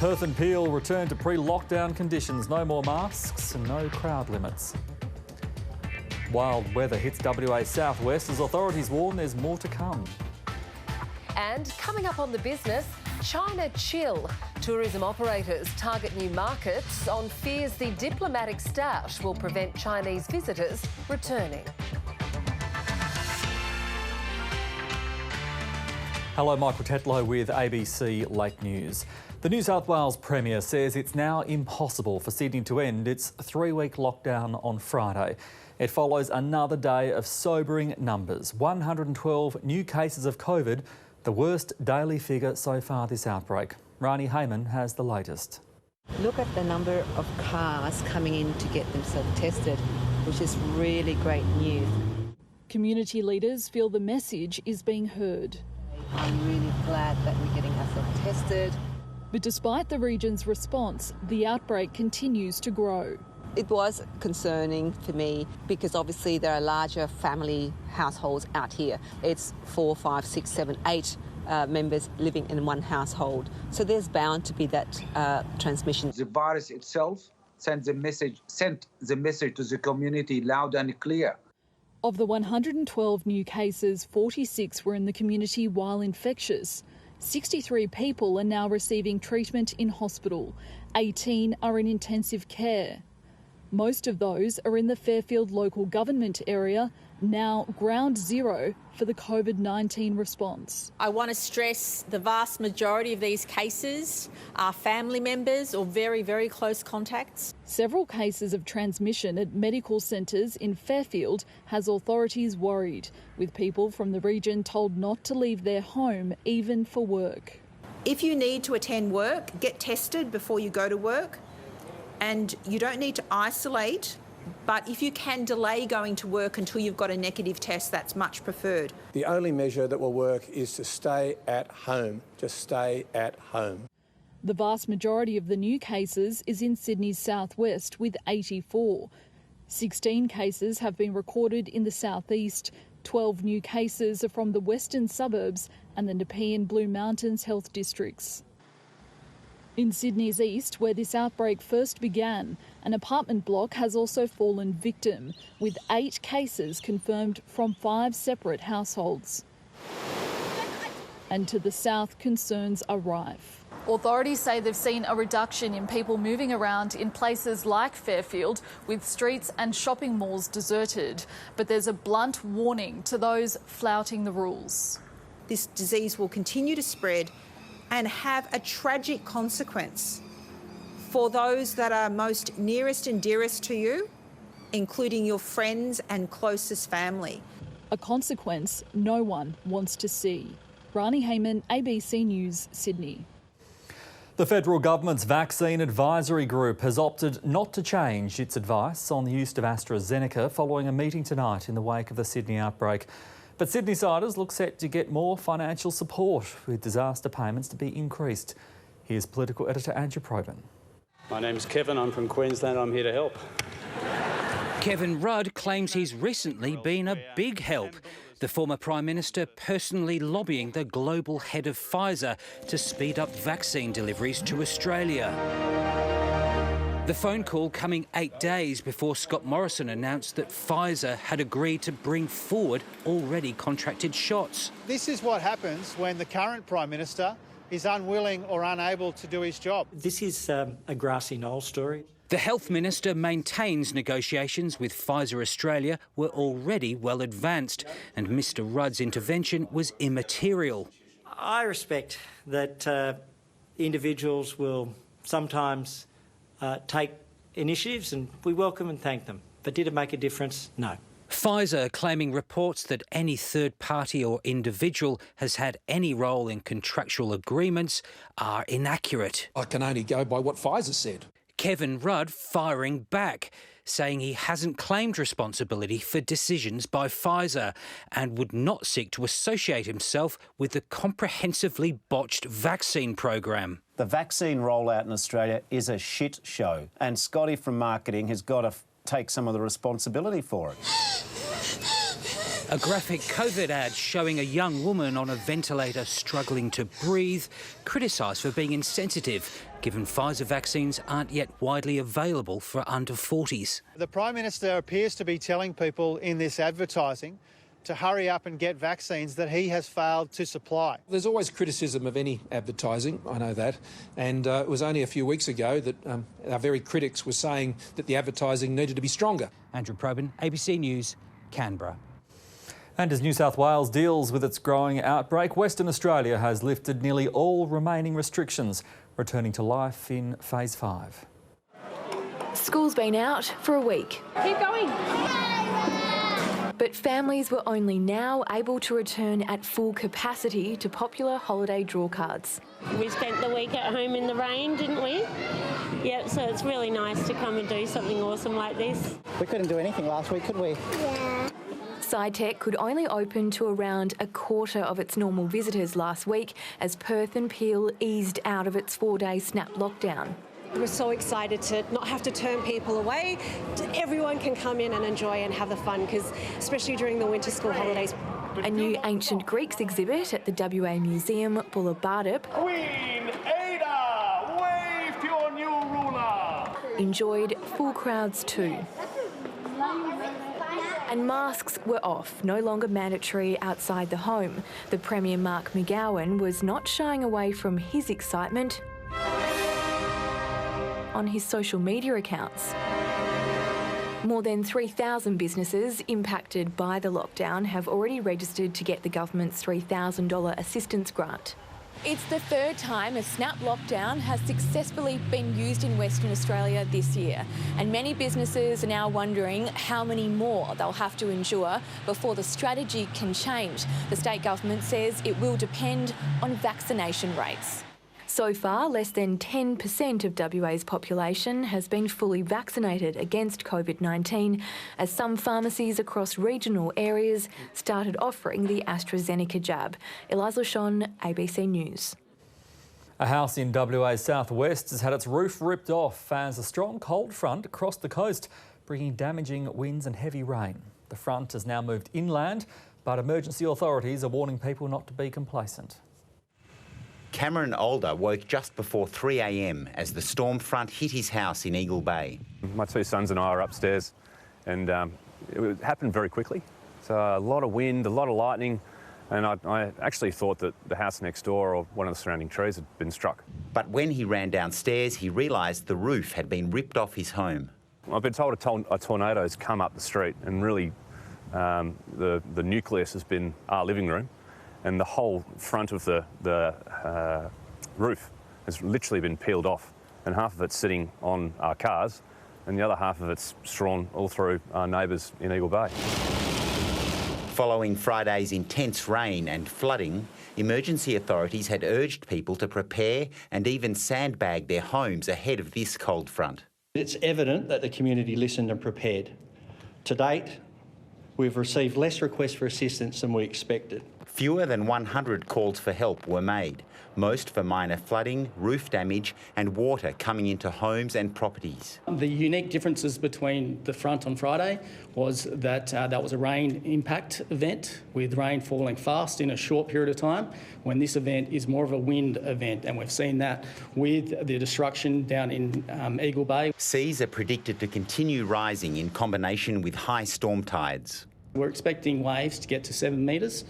Perth and Peel return to pre-lockdown conditions. No more masks and no crowd limits. Wild weather hits WA southwest as authorities warn there's more to come. And coming up on The Business, China chill. Tourism operators target new markets on fears the diplomatic stash will prevent Chinese visitors returning. Hello, Michael Tetlow with ABC Lake News. The New South Wales Premier says it's now impossible for Sydney to end its 3-week lockdown on Friday. It follows another day of sobering numbers. 112 new cases of COVID, the worst daily figure so far this outbreak. Rani Hayman has the latest. Look at the number of cars coming in to get themselves tested, which is really great news. Community leaders feel the message is being heard. I'm really glad that we're getting ourselves tested. But despite the region's response, the outbreak continues to grow. It was concerning for me because obviously there are larger family households out here. It's 4, 5, 6, 7, 8 members living in one household. So there's bound to be that transmission. The virus itself sent the message to the community loud and clear. Of the 112 new cases, 46 were in the community while infectious. 63 people are now receiving treatment in hospital. 18 are in intensive care. Most of those are in the Fairfield local government area, now ground zero for the COVID-19 response. I want to stress the vast majority of these cases are family members or very, very close contacts. Several cases of transmission at medical centres in Fairfield has authorities worried, with people from the region told not to leave their home even for work. If you need to attend work, get tested before you go to work. And you don't need to isolate, but if you can delay going to work until you've got a negative test, that's much preferred. The only measure that will work is to stay at home. Just stay at home. The vast majority of the new cases is in Sydney's southwest with 84. 16 cases have been recorded in the southeast. 12 new cases are from the western suburbs and the Nepean Blue Mountains health districts. In Sydney's east, where this outbreak first began, an apartment block has also fallen victim, with 8 cases confirmed from 5 separate households. And to the south, concerns are rife. Authorities say they've seen a reduction in people moving around in places like Fairfield, with streets and shopping malls deserted. But there's a blunt warning to those flouting the rules. This disease will continue to spread and have a tragic consequence for those that are most nearest and dearest to you, including your friends and closest family. A consequence no one wants to see. Rani Hayman, ABC News, Sydney. The federal government's vaccine advisory group has opted not to change its advice on the use of AstraZeneca following a meeting tonight in the wake of the Sydney outbreak. But Sydney-siders look set to get more financial support, with disaster payments to be increased. Here's political editor Andrew Probyn. My name's Kevin, I'm from Queensland, I'm here to help. Kevin Rudd claims he's recently been a big help. The former Prime Minister personally lobbying the global head of Pfizer to speed up vaccine deliveries to Australia. The phone call coming 8 days before Scott Morrison announced that Pfizer had agreed to bring forward already contracted shots. This is what happens when the current Prime Minister is unwilling or unable to do his job. This is a grassy knoll story. The Health Minister maintains negotiations with Pfizer Australia were already well advanced, and Mr Rudd's intervention was immaterial. I respect that individuals will sometimes take initiatives, and we welcome and thank them. But did it make a difference? No. Pfizer claiming reports that any third party or individual has had any role in contractual agreements are inaccurate. I can only go by what Pfizer said. Kevin Rudd firing back, saying he hasn't claimed responsibility for decisions by Pfizer and would not seek to associate himself with the comprehensively botched vaccine program. The vaccine rollout in Australia is a shit show, and Scotty from marketing has got to take some of the responsibility for it. A graphic COVID ad showing a young woman on a ventilator struggling to breathe, criticised for being insensitive, given Pfizer vaccines aren't yet widely available for under 40s. The Prime Minister appears to be telling people in this advertising to hurry up and get vaccines that he has failed to supply. There's always criticism of any advertising, I know that, and it was only a few weeks ago that our very critics were saying that the advertising needed to be stronger. Andrew Probyn, ABC News, Canberra. And as New South Wales deals with its growing outbreak, Western Australia has lifted nearly all remaining restrictions, returning to life in Phase 5. School's been out for a week. Keep going. But families were only now able to return at full capacity to popular holiday draw cards. We spent the week at home in the rain, didn't we? Yep, so it's really nice to come and do something awesome like this. We couldn't do anything last week, could we? Yeah. SciTech could only open to around a quarter of its normal visitors last week as Perth and Peel eased out of its 4-day snap lockdown. We're so excited to not have to turn people away. Everyone can come in and enjoy and have the fun, because especially during the winter school holidays. A new ancient Greeks exhibit at the WA Museum, Bullabardip, Queen Ada, wave to your new ruler. Enjoyed full crowds too. And masks were off, no longer mandatory outside the home. The Premier Mark McGowan was not shying away from his excitement on his social media accounts. More than 3,000 businesses impacted by the lockdown have already registered to get the government's $3,000 assistance grant. It's the third time a snap lockdown has successfully been used in Western Australia this year, and many businesses are now wondering how many more they'll have to endure before the strategy can change. The state government says it will depend on vaccination rates. So far, less than 10% of WA's population has been fully vaccinated against COVID-19, as some pharmacies across regional areas started offering the AstraZeneca jab. Eliza Shon, ABC News. A house in WA's southwest has had its roof ripped off as a strong cold front crossed the coast, bringing damaging winds and heavy rain. The front has now moved inland, but emergency authorities are warning people not to be complacent. Cameron Older woke just before 3 a.m. as the storm front hit his house in Eagle Bay. My two sons and I are upstairs, and it happened very quickly. So a lot of wind, a lot of lightning, and I actually thought that the house next door or one of the surrounding trees had been struck. But when he ran downstairs, he realised the roof had been ripped off his home. I've been told a tornado's come up the street, and really the nucleus has been our living room. And the whole front of the roof has literally been peeled off, and half of it's sitting on our cars and the other half of it's strewn all through our neighbours in Eagle Bay. Following Friday's intense rain and flooding, emergency authorities had urged people to prepare and even sandbag their homes ahead of this cold front. It's evident that the community listened and prepared. To date, we've received less requests for assistance than we expected. Fewer than 100 calls for help were made, most for minor flooding, roof damage and water coming into homes and properties. The unique differences between the front on Friday was that that was a rain impact event with rain falling fast in a short period of time, when this event is more of a wind event, and we've seen that with the destruction down in Eagle Bay. Seas are predicted to continue rising in combination with high storm tides. We're expecting waves to get to 7 metres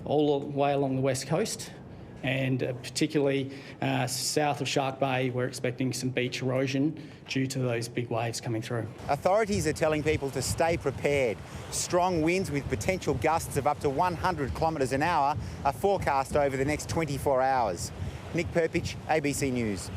all the way along the west coast, and particularly south of Shark Bay, we're expecting some beach erosion due to those big waves coming through. Authorities are telling people to stay prepared. Strong winds with potential gusts of up to 100 kilometres an hour are forecast over the next 24 hours. Nick Perpich, ABC News.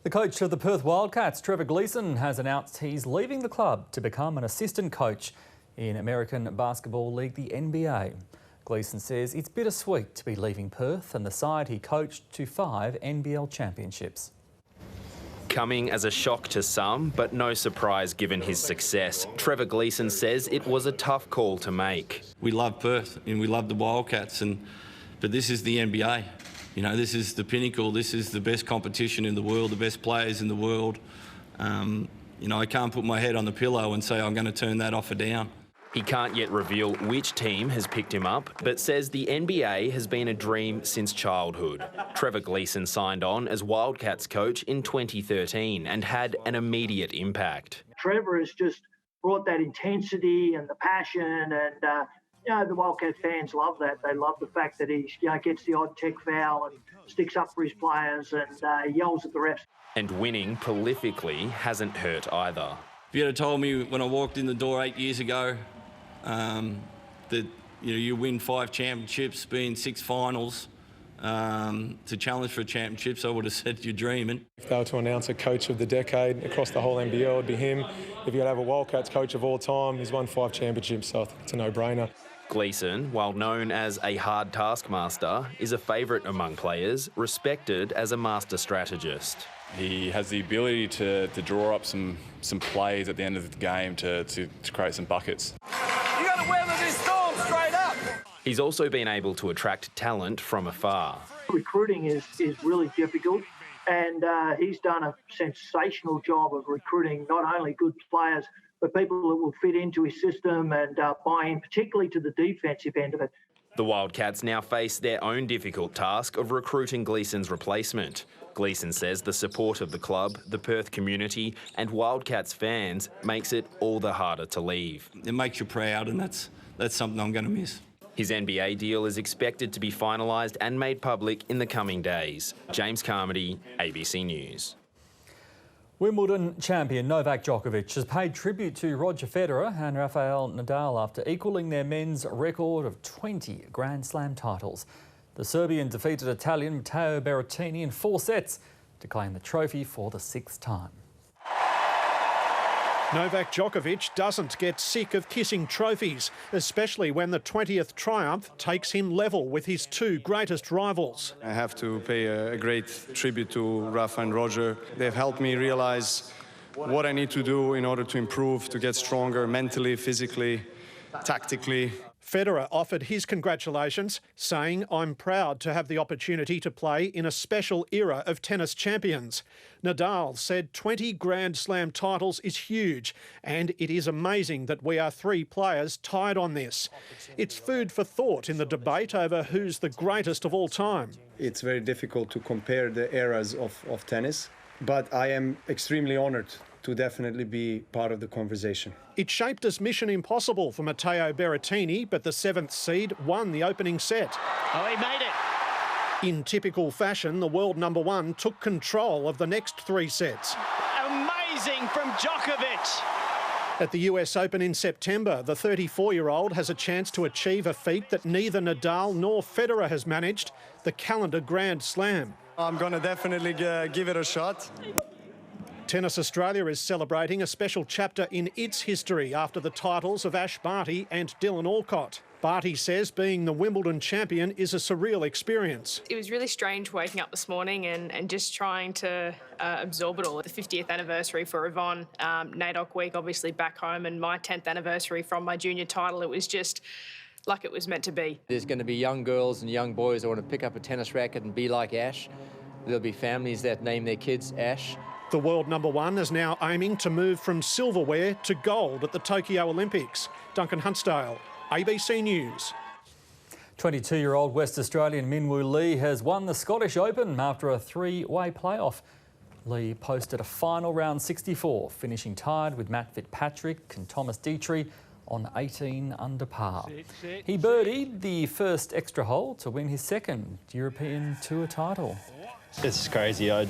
The coach of the Perth Wildcats, Trevor Gleeson, has announced he's leaving the club to become an assistant coach in American Basketball League, the NBA. Gleeson says it's bittersweet to be leaving Perth and the side he coached to 5 NBL championships. Coming as a shock to some, but no surprise given his success, Trevor Gleeson says it was a tough call to make. We love Perth and we love the Wildcats, but this is the NBA. You know, this is the pinnacle. This is the best competition in the world, the best players in the world. You know, I can't put my head on the pillow and say I'm going to turn that offer down. He can't yet reveal which team has picked him up, but says the NBA has been a dream since childhood. Trevor Gleeson signed on as Wildcats coach in 2013 and had an immediate impact. Trevor has just brought that intensity and the passion, and you know, the Wildcat fans love that. They love the fact that he gets the odd tech foul and sticks up for his players and yells at the refs. And winning prolifically hasn't hurt either. If you had told me when I walked in the door 8 years ago that you win 5 championships, be in 6 finals, to challenge for championships, I would have said you're dreaming. If they were to announce a coach of the decade across the whole NBL, it would be him. If you'd have a Wildcats coach of all time, he's won 5 championships, so I think it's a no-brainer. Gleeson, while known as a hard taskmaster, is a favourite among players, respected as a master strategist. He has the ability to draw up some plays at the end of the game to create some buckets. You got to weather this storm straight up. He's also been able to attract talent from afar. Recruiting is really difficult, and he's done a sensational job of recruiting not only good players, but people that will fit into his system and buy in, particularly to the defensive end of it. The Wildcats now face their own difficult task of recruiting Gleeson's replacement. Gleeson says the support of the club, the Perth community and Wildcats fans makes it all the harder to leave. It makes you proud, and that's something I'm going to miss. His NBA deal is expected to be finalised and made public in the coming days. James Carmody, ABC News. Wimbledon champion Novak Djokovic has paid tribute to Roger Federer and Rafael Nadal after equalling their men's record of 20 Grand Slam titles. The Serbian defeated Italian Matteo Berrettini in 4 sets to claim the trophy for the 6th time. Novak Djokovic doesn't get sick of kissing trophies, especially when the 20th triumph takes him level with his 2 greatest rivals. I have to pay a great tribute to Rafa and Roger. They've helped me realise what I need to do in order to improve, to get stronger mentally, physically, tactically. Federer offered his congratulations, saying, "I'm proud to have the opportunity to play in a special era of tennis champions." Nadal said 20 Grand Slam titles is huge, and it is amazing that we are 3 players tied on this. It's food for thought in the debate over who's the greatest of all time. It's very difficult to compare the eras of tennis, but I am extremely honoured to definitely be part of the conversation. It shaped as mission impossible for Matteo Berrettini, but the 7th seed won the opening set. Oh, he made it. In typical fashion, the world number 1 took control of the next 3 sets. Amazing from Djokovic. At the US Open in September, the 34-year-old has a chance to achieve a feat that neither Nadal nor Federer has managed, the calendar Grand Slam. I'm going to definitely give it a shot. Tennis Australia is celebrating a special chapter in its history after the titles of Ash Barty and Dylan Alcott. Barty says being the Wimbledon champion is a surreal experience. It was really strange waking up this morning and just trying to absorb it all. The 50th anniversary for Yvonne, NAIDOC week obviously back home, and my 10th anniversary from my junior title. It was just like it was meant to be. There's going to be young girls and young boys that want to pick up a tennis racket and be like Ash. There'll be families that name their kids Ash. The world number 1 is now aiming to move from silverware to gold at the Tokyo Olympics. Duncan Huntsdale, ABC News. 22-year-old West Australian Minwoo Lee has won the Scottish Open after a 3-way playoff. Lee posted a final round 64, finishing tied with Matt Fitzpatrick and Thomas Dietrich on 18 under par. He birdied the first extra hole to win his 2nd European Tour title. It's crazy. It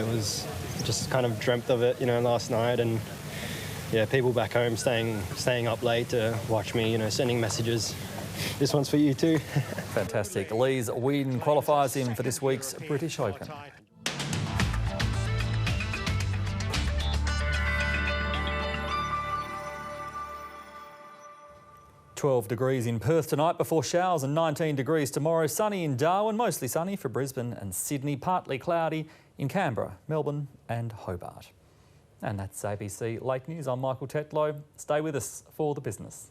was just kind of dreamt of it, last night, and yeah, people back home staying up late to watch me, sending messages. This one's for you too. Fantastic. Lee's win qualifies him for this week's British Open. $12 degrees in Perth tonight before showers and 19 degrees tomorrow. Sunny in Darwin, mostly sunny for Brisbane and Sydney. Partly cloudy in Canberra, Melbourne and Hobart. And that's ABC Late News. I'm Michael Tetlow. Stay with us for the business.